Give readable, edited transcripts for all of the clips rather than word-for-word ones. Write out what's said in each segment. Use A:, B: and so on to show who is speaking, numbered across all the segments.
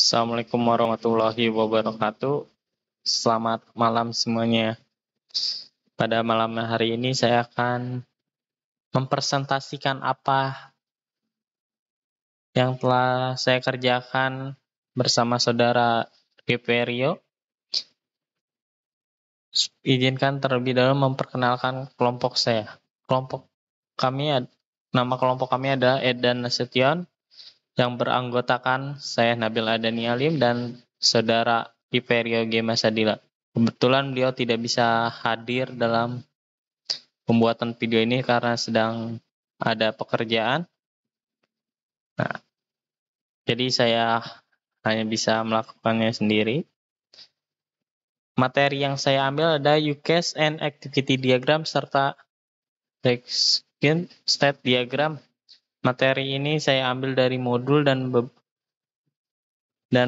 A: Assalamualaikum warahmatullahi wabarakatuh. Selamat malam semuanya. Pada malam hari ini saya akan mempresentasikan apa yang telah saya kerjakan bersama saudara Geperio. Izinkan terlebih dahulu memperkenalkan kelompok saya. Nama kelompok kami adalah Edan Nasution yang beranggotakan saya Nabil Adani Alim dan saudara Geperio G. Masadila. Kebetulan beliau tidak bisa hadir dalam pembuatan video ini karena sedang ada pekerjaan. Nah, jadi saya hanya bisa melakukannya sendiri. Materi yang saya ambil ada UCAS and Activity Diagram serta State Diagram. Materi ini saya ambil dari modul dan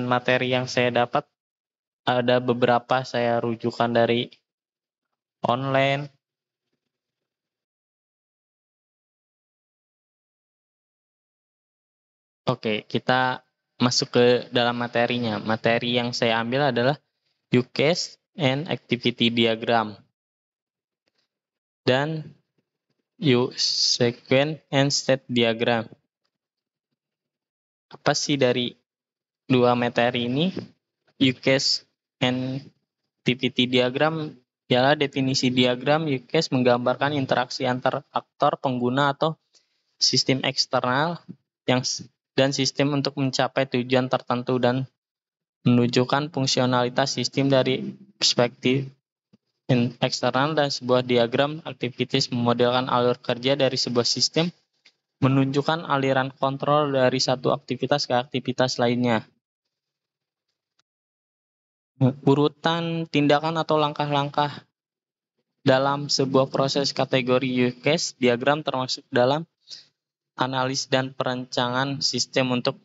A: materi yang saya dapat ada beberapa saya rujukan dari online. Oke, kita masuk ke dalam materinya. Materi yang saya ambil adalah UCAS and Activity Diagram dan Sequence and State Diagram. Apa sih dari dua materi ini? UCAS and Activity Diagram ialah definisi diagram. UCAS menggambarkan interaksi antar aktor, pengguna, atau sistem eksternal dan sistem untuk mencapai tujuan tertentu dan menunjukkan fungsionalitas sistem dari perspektif eksternal. Dan sebuah diagram aktivitas memodelkan alur kerja dari sebuah sistem, menunjukkan aliran kontrol dari satu aktivitas ke aktivitas lainnya. Urutan tindakan atau langkah-langkah dalam sebuah proses kategori UCAS diagram termasuk dalam analis dan perencanaan sistem untuk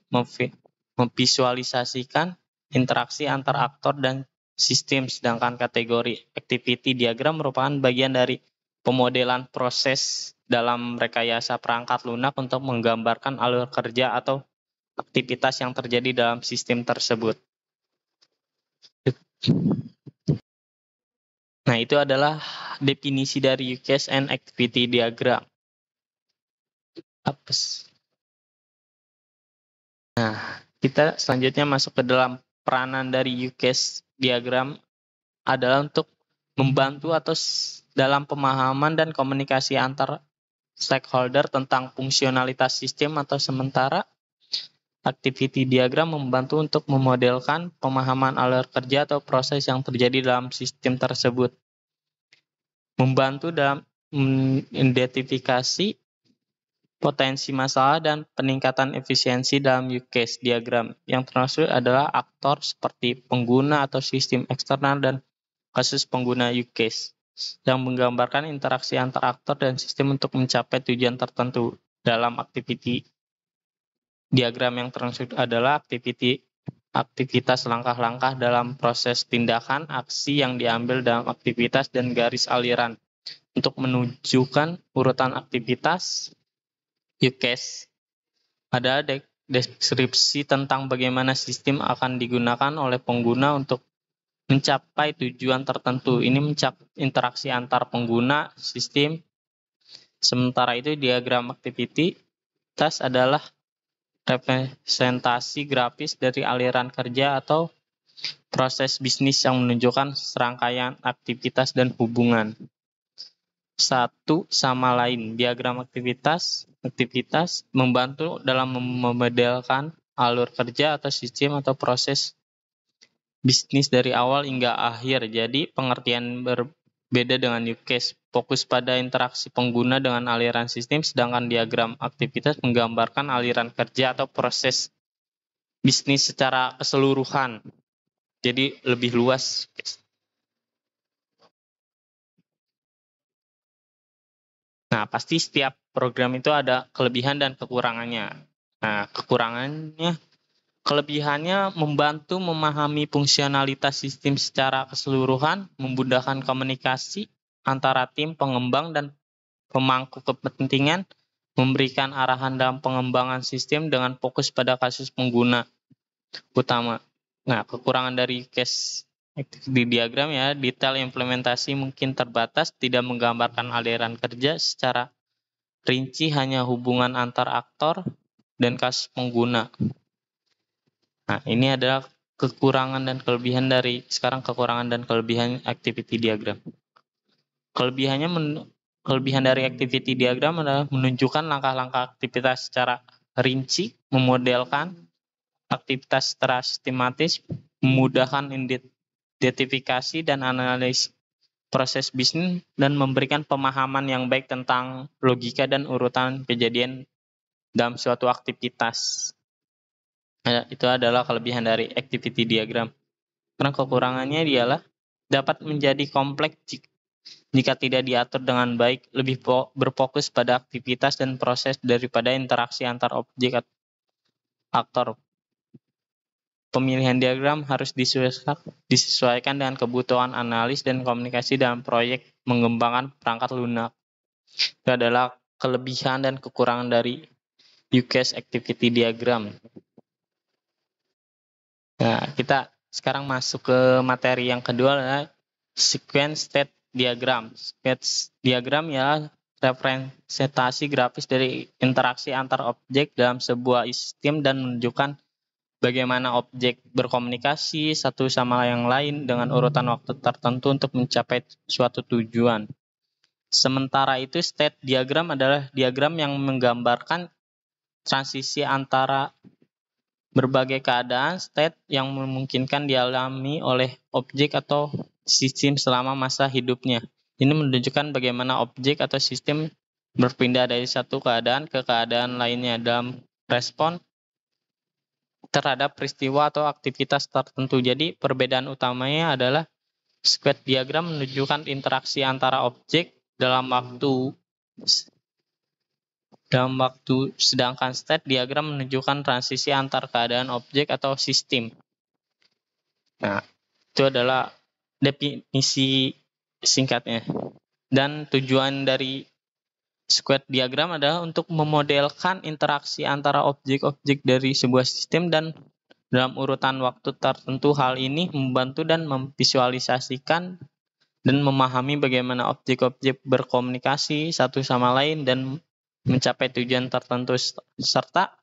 A: memvisualisasikan interaksi antar aktor dan sistem, sedangkan kategori activity diagram merupakan bagian dari pemodelan proses dalam rekayasa perangkat lunak untuk menggambarkan alur kerja atau aktivitas yang terjadi dalam sistem tersebut. Nah, itu adalah definisi dari UCAS and Activity Diagram. Nah, kita selanjutnya masuk ke dalam peranan dari UCAS diagram adalah untuk membantu atau dalam pemahaman dan komunikasi antar stakeholder tentang fungsionalitas sistem, atau sementara activity diagram membantu untuk memodelkan pemahaman alur kerja atau proses yang terjadi dalam sistem tersebut. Membantu dalam mengidentifikasi potensi masalah dan peningkatan efisiensi dalam UCAS diagram, yang termasuk adalah aktor seperti pengguna atau sistem eksternal dan kasus pengguna UCAS yang menggambarkan interaksi antar aktor dan sistem untuk mencapai tujuan tertentu. Dalam activity diagram yang termasuk adalah aktivitas langkah-langkah dalam proses tindakan, aksi yang diambil dalam aktivitas, dan garis aliran untuk menunjukkan urutan aktivitas UCAS. Ada deskripsi tentang bagaimana sistem akan digunakan oleh pengguna untuk mencapai tujuan tertentu. Ini mencapai interaksi antar pengguna sistem. Sementara itu diagram aktivitas adalah representasi grafis dari aliran kerja atau proses bisnis yang menunjukkan serangkaian aktivitas dan hubungan satu sama lain. Diagram aktivitas membantu dalam memodelkan alur kerja atau sistem atau proses bisnis dari awal hingga akhir. Jadi pengertian berbeda dengan UCAS. Fokus pada interaksi pengguna dengan aliran sistem, sedangkan diagram aktivitas menggambarkan aliran kerja atau proses bisnis secara keseluruhan. Jadi lebih luas. Nah, pasti setiap program itu ada kelebihan dan kekurangannya. Nah, kelebihannya membantu memahami fungsionalitas sistem secara keseluruhan, memudahkan komunikasi antara tim pengembang dan pemangku kepentingan, memberikan arahan dalam pengembangan sistem dengan fokus pada kasus pengguna. utama. Nah, kekurangan dari case activity diagram ya, detail implementasi mungkin terbatas, tidak menggambarkan aliran kerja secara rinci, hanya hubungan antar aktor dan kasus pengguna. Nah, ini adalah kekurangan dan kelebihan activity diagram. Kelebihan dari activity diagram adalah menunjukkan langkah-langkah aktivitas secara rinci, memodelkan aktivitas secara sistematis, memudahkan identifikasi dan analisis proses bisnis, dan memberikan pemahaman yang baik tentang logika dan urutan kejadian dalam suatu aktivitas. Itu adalah kelebihan dari activity diagram. Karena kekurangannya ialah dapat menjadi kompleks jika tidak diatur dengan baik, lebih berfokus pada aktivitas dan proses daripada interaksi antar objek atau aktor. Pemilihan diagram harus disesuaikan dengan kebutuhan analis dan komunikasi dalam proyek mengembangkan perangkat lunak. Itu adalah kelebihan dan kekurangan dari UCAS Activity Diagram. Nah, kita sekarang masuk ke materi yang kedua, adalah Sequence State Diagram. Sequence diagram ya representasi grafis dari interaksi antar objek dalam sebuah sistem dan menunjukkan bagaimana objek berkomunikasi satu sama yang lain dengan urutan waktu tertentu untuk mencapai suatu tujuan. Sementara itu, state diagram adalah diagram yang menggambarkan transisi antara berbagai keadaan state yang memungkinkan dialami oleh objek atau sistem selama masa hidupnya. Ini menunjukkan bagaimana objek atau sistem berpindah dari satu keadaan ke keadaan lainnya dalam respon terhadap peristiwa atau aktivitas tertentu. Jadi perbedaan utamanya adalah square diagram menunjukkan interaksi antara objek dalam waktu, sedangkan state diagram menunjukkan transisi antar keadaan objek atau sistem. Nah, itu adalah definisi singkatnya. Dan tujuan dari square diagram adalah untuk memodelkan interaksi antara objek-objek dari sebuah sistem dan dalam urutan waktu tertentu. Hal ini membantu dan memvisualisasikan dan memahami bagaimana objek-objek berkomunikasi satu sama lain dan mencapai tujuan tertentu, serta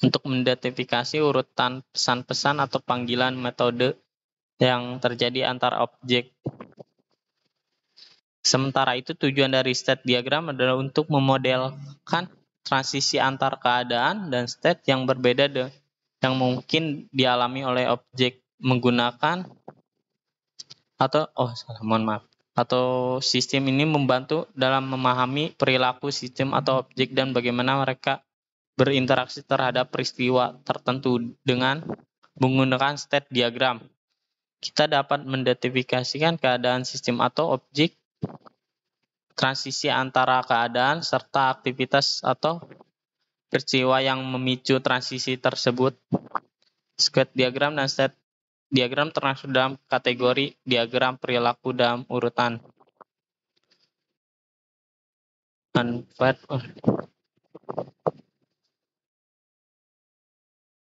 A: untuk mengidentifikasi urutan pesan-pesan atau panggilan metode yang terjadi antar objek. Sementara itu, tujuan dari state diagram adalah untuk memodelkan transisi antar keadaan dan state yang berbeda yang mungkin dialami oleh objek menggunakan atau sistem. Ini membantu dalam memahami perilaku sistem atau objek dan bagaimana mereka berinteraksi terhadap peristiwa tertentu. Dengan menggunakan state diagram, kita dapat mengidentifikasikan keadaan sistem atau objek, transisi antara keadaan, serta aktivitas atau peristiwa yang memicu transisi tersebut. Square diagram dan state diagram termasuk dalam kategori diagram perilaku dalam urutan.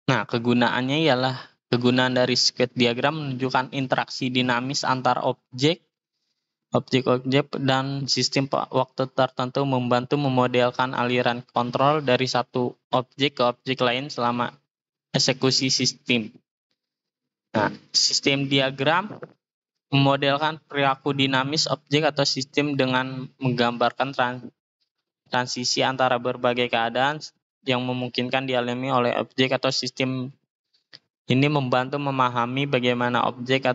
A: Nah, kegunaannya ialah kegunaan dari square diagram menunjukkan interaksi dinamis antar objek dan sistem waktu tertentu, membantu memodelkan aliran kontrol dari satu objek ke objek lain selama eksekusi sistem. Nah, sistem diagram memodelkan perilaku dinamis objek atau sistem dengan menggambarkan transisi antara berbagai keadaan yang memungkinkan dialami oleh objek atau sistem. Ini membantu memahami bagaimana objek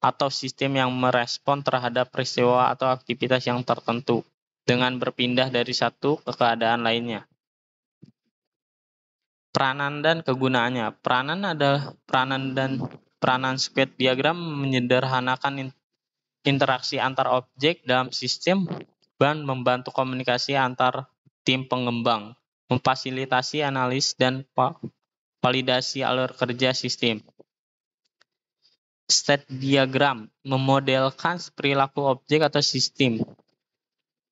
A: atau sistem yang merespon terhadap peristiwa atau aktivitas yang tertentu dengan berpindah dari satu ke keadaan lainnya. Peranan dan kegunaannya. Peranan square diagram menyederhanakan interaksi antar objek dalam sistem dan membantu komunikasi antar tim pengembang, memfasilitasi analis dan validasi alur kerja sistem. State diagram memodelkan perilaku objek atau sistem,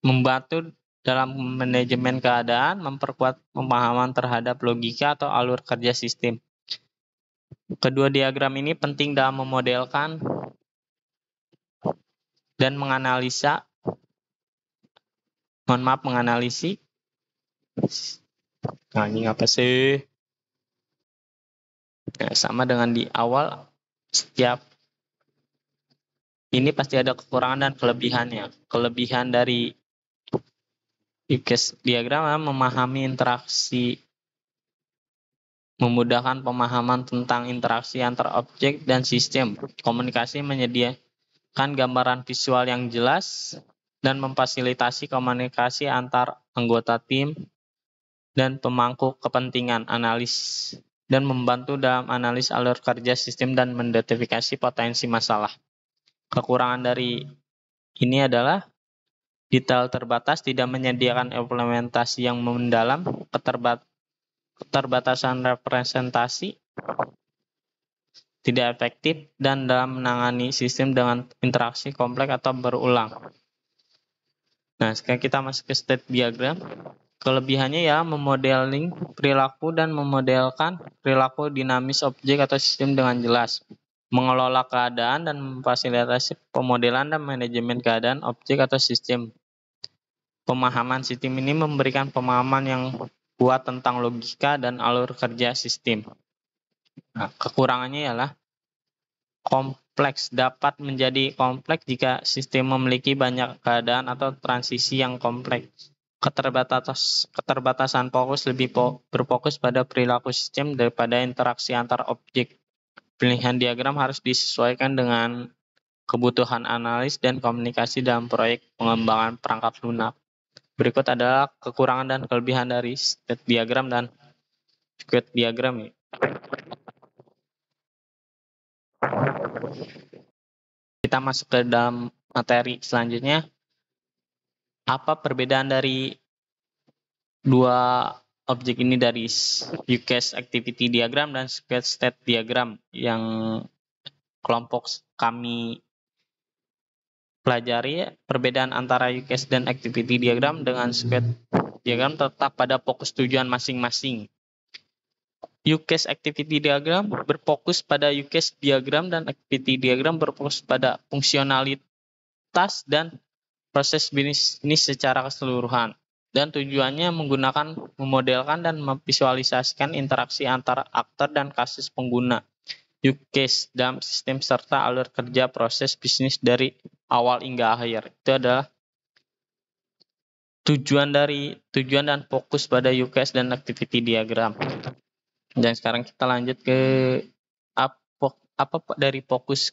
A: membantu dalam manajemen keadaan, memperkuat pemahaman terhadap logika atau alur kerja sistem. Kedua diagram ini penting dalam memodelkan dan menganalisis. Nah, ini apa sih? Nah, sama dengan di awal, setiap ini pasti ada kekurangan dan kelebihannya. Kelebihan dari UCAS diagram memahami interaksi, memudahkan pemahaman tentang interaksi antar objek dan sistem. Komunikasi menyediakan gambaran visual yang jelas dan memfasilitasi komunikasi antar anggota tim dan pemangku kepentingan analis dan membantu dalam analis alur kerja sistem dan mendetifikasi potensi masalah. Kekurangan dari ini adalah detail terbatas, tidak menyediakan implementasi yang mendalam, keterbatasan representasi, tidak efektif, dan dalam menangani sistem dengan interaksi kompleks atau berulang. Nah, sekarang kita masuk ke state diagram. Kelebihannya ya memodeling perilaku dan memodelkan perilaku dinamis objek atau sistem dengan jelas. Mengelola keadaan dan memfasilitasi pemodelan dan manajemen keadaan objek atau sistem. Pemahaman sistem ini memberikan pemahaman yang kuat tentang logika dan alur kerja sistem. Nah, kekurangannya ialah kompleks, dapat menjadi kompleks jika sistem memiliki banyak keadaan atau transisi yang kompleks. Keterbatasan fokus lebih berfokus pada perilaku sistem daripada interaksi antar objek. Pilihan diagram harus disesuaikan dengan kebutuhan analis dan komunikasi dalam proyek pengembangan perangkat lunak. Berikut adalah kekurangan dan kelebihan dari state diagram dan square diagram. Kita masuk ke dalam materi selanjutnya. Apa perbedaan dari dua objek ini dari UCAS activity diagram dan square state diagram yang kelompok kami pelajari? Perbedaan antara UCAS dan activity diagram dengan square diagram tetap pada fokus tujuan masing-masing. UCAS activity diagram berfokus pada UCAS diagram dan activity diagram berfokus pada fungsionalitas dan proses bisnis secara keseluruhan. Dan tujuannya menggunakan, memodelkan, dan memvisualisasikan interaksi antara aktor dan kasus pengguna UCAS dalam sistem serta alur kerja proses bisnis dari awal hingga akhir. Itu adalah tujuan dan fokus pada UCAS dan activity diagram. Dan sekarang kita lanjut ke apa dari fokus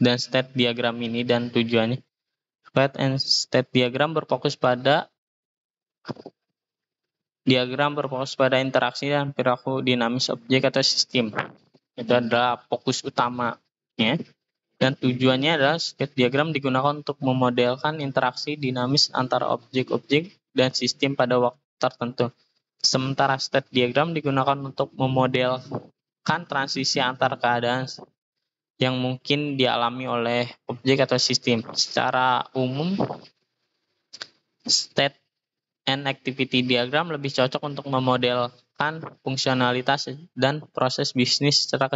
A: dan state diagram ini dan tujuannya. State and state diagram berfokus pada interaksi dan perilaku dinamis objek atau sistem. Itu adalah fokus utamanya. Dan tujuannya adalah state diagram digunakan untuk memodelkan interaksi dinamis antara objek-objek dan sistem pada waktu tertentu. Sementara state diagram digunakan untuk memodelkan transisi antar keadaan yang mungkin dialami oleh objek atau sistem. Secara umum, state and activity diagram lebih cocok untuk memodelkan fungsionalitas dan proses bisnis secara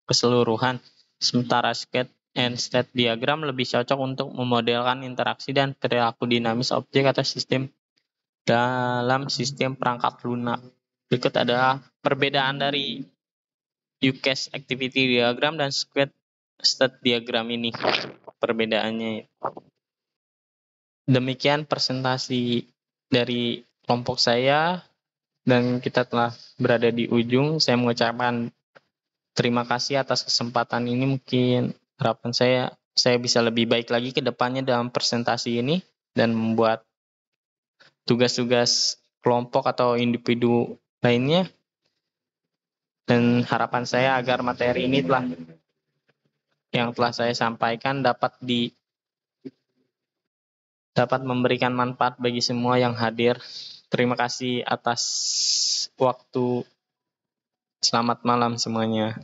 A: keseluruhan. Sementara state and state diagram lebih cocok untuk memodelkan interaksi dan perilaku dinamis objek atau sistem dalam sistem perangkat lunak. Berikut adalah perbedaan dari UCAS activity diagram dan square state diagram ini. Perbedaannya. Demikian presentasi dari kelompok saya dan kita telah berada di ujung. Saya mengucapkan terima kasih atas kesempatan ini. Mungkin harapan saya bisa lebih baik lagi ke depannya dalam presentasi ini dan membuat tugas-tugas kelompok atau individu lainnya. Dan harapan saya agar materi ini yang telah saya sampaikan dapat memberikan manfaat bagi semua yang hadir. Terima kasih atas waktu. Selamat malam semuanya.